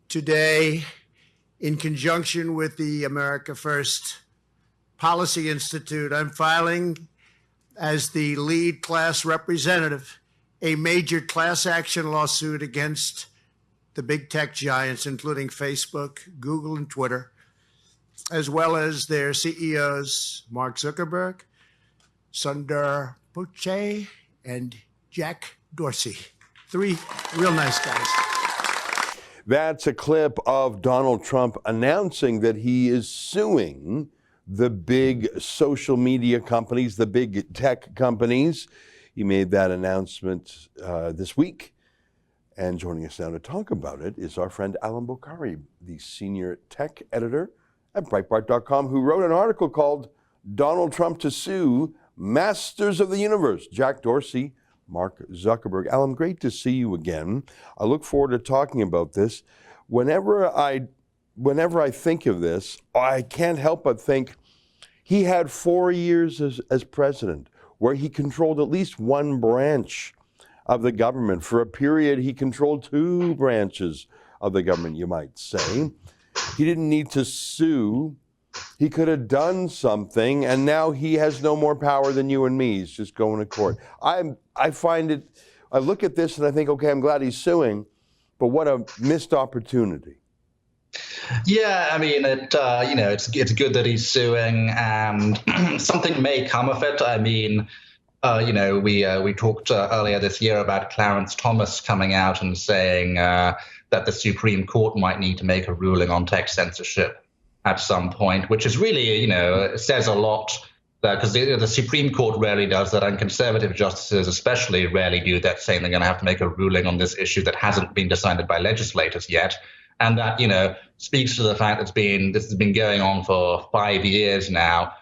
Today, in conjunction with the America First Policy Institute, I'm filing as the lead class representative a major class action lawsuit against the big tech giants, including Facebook, Google, and Twitter, as well as their CEOs, Mark Zuckerberg, Sundar Pichai, and Jack Dorsey. Three real nice guys. That's a clip of Donald Trump announcing that he is suing the big social media companies, the big tech companies. He made that announcement this week. And joining us now to talk about it is our friend Alan Bokhari, the senior tech editor at Breitbart.com, who wrote an article called Donald Trump to Sue Masters of the Universe, Jack Dorsey, Mark Zuckerberg. Alan, great to see you again. I look forward to talking about this. Whenever I think of this, I can't help but think he had 4 years as president where he controlled at least one branch of the government. For a period, he controlled two branches of the government, you might say. He didn't need to sue. He could have done something, and now he has no more power than you and me. He's just going to court. I look at this and I think, okay, I'm glad he's suing, but what a missed opportunity. Yeah, I mean, it's good that he's suing, and something may come of it. I mean, we talked earlier this year about Clarence Thomas coming out and saying that the Supreme Court might need to make a ruling on tech censorship at some point, which is really, says a lot, because the Supreme Court rarely does that, and conservative justices especially rarely do that, saying they're going to have to make a ruling on this issue that hasn't been decided by legislators yet. And that, speaks to the fact that this has been going on for 5 years now,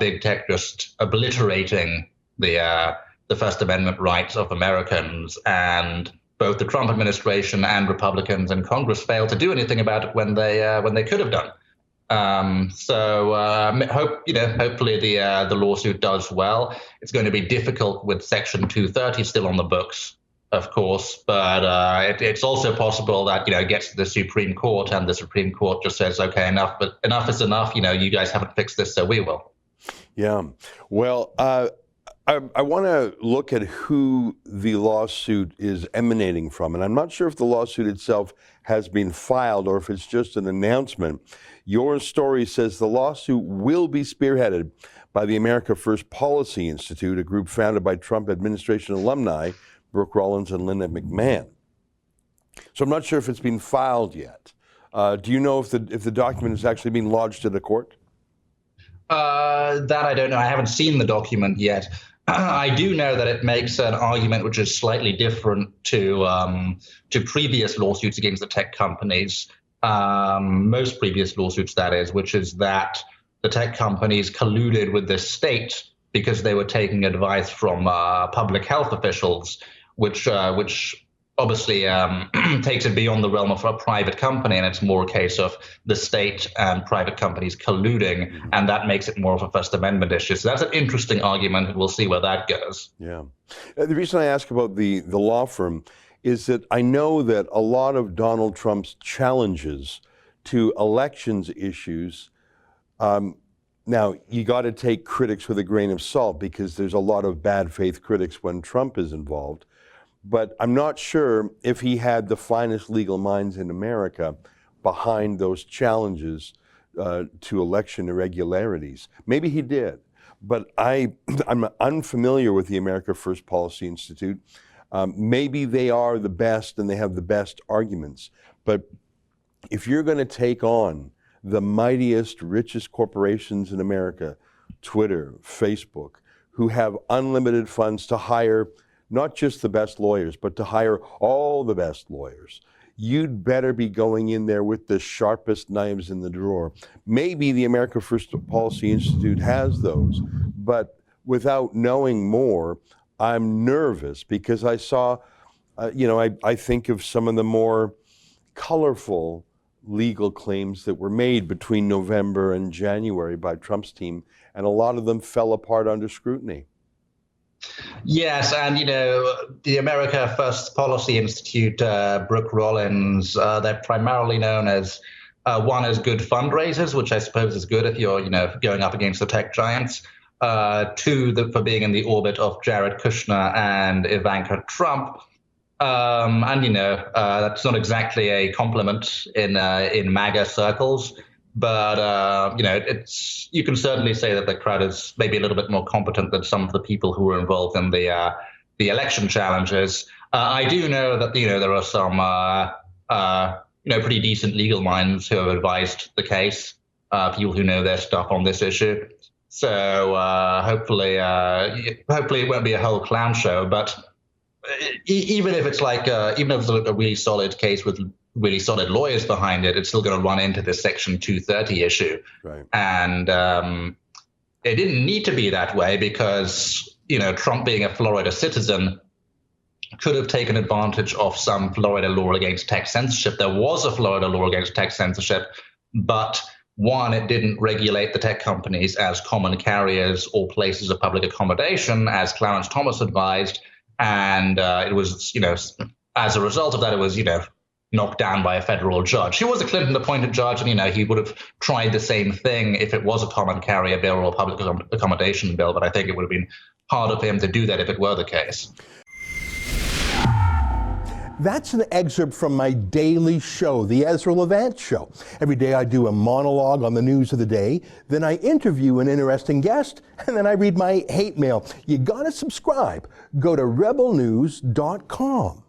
big tech just obliterating the First Amendment rights of Americans, and both the Trump administration and Republicans in Congress failed to do anything about it when they could have done. Hopefully the lawsuit does well. It's going to be difficult with Section 230 still on the books, of course, but it's also possible that it gets to the Supreme Court and the Supreme Court just says, okay, enough is enough. You guys haven't fixed this, so we will. Yeah. Well, I want to look at who the lawsuit is emanating from, and I'm not sure if the lawsuit itself has been filed or if it's just an announcement. Your story says the lawsuit will be spearheaded by the America First Policy Institute, a group founded by Trump administration alumni Brooke Rollins and Linda McMahon. So I'm not sure if it's been filed yet. Do you know if the document has actually been lodged in the court? That I don't know. I haven't seen the document yet. I do know that it makes an argument which is slightly different to previous lawsuits against the tech companies, most previous lawsuits, that is, which is that the tech companies colluded with the state because they were taking advice from public health officials, which obviously takes it beyond the realm of a private company, and it's more a case of the state and private companies colluding, and that makes it more of a First Amendment issue. So that's an interesting argument, and we'll see where that goes. Yeah. The reason I ask about the law firm is that I know that a lot of Donald Trump's challenges to elections issues, now you got to take critics with a grain of salt because there's a lot of bad faith critics when Trump is involved. But I'm not sure if he had the finest legal minds in America behind those challenges to election irregularities. Maybe he did, but I'm unfamiliar with the America First Policy Institute. Maybe they are the best and they have the best arguments. But if you're going to take on the mightiest, richest corporations in America, Twitter, Facebook, who have unlimited funds to hire not just the best lawyers, but to hire all the best lawyers, you'd better be going in there with the sharpest knives in the drawer. Maybe the America First Policy Institute has those, but without knowing more, I'm nervous because I saw, I think of some of the more colorful legal claims that were made between November and January by Trump's team, and a lot of them fell apart under scrutiny. Yes, and the America First Policy Institute, Brooke Rollins, they're primarily known as one as good fundraisers, which I suppose is good if you're going up against the tech giants. Two, for being in the orbit of Jared Kushner and Ivanka Trump. That's not exactly a compliment in MAGA circles. But you can certainly say that the crowd is maybe a little bit more competent than some of the people who were involved in the election challenges. I do know that there are some pretty decent legal minds who have advised the case, people who know their stuff on this issue. So hopefully it won't be a whole clown show. But even if it's even if it's a really solid case with really solid lawyers behind it, it's still going to run into this Section 230 issue. Right. And it didn't need to be that way because, Trump being a Florida citizen could have taken advantage of some Florida law against tech censorship. There was a Florida law against tech censorship, but one, it didn't regulate the tech companies as common carriers or places of public accommodation, as Clarence Thomas advised. And it was, as a result of that, it was, knocked down by a federal judge. He was a Clinton-appointed judge, and he would have tried the same thing if it was a common carrier bill or a public accommodation bill. But I think it would have been harder for him to do that if it were the case. That's an excerpt from my daily show, The Ezra Levant Show. Every day I do a monologue on the news of the day, then I interview an interesting guest, and then I read my hate mail. You gotta subscribe. Go to rebelnews.com.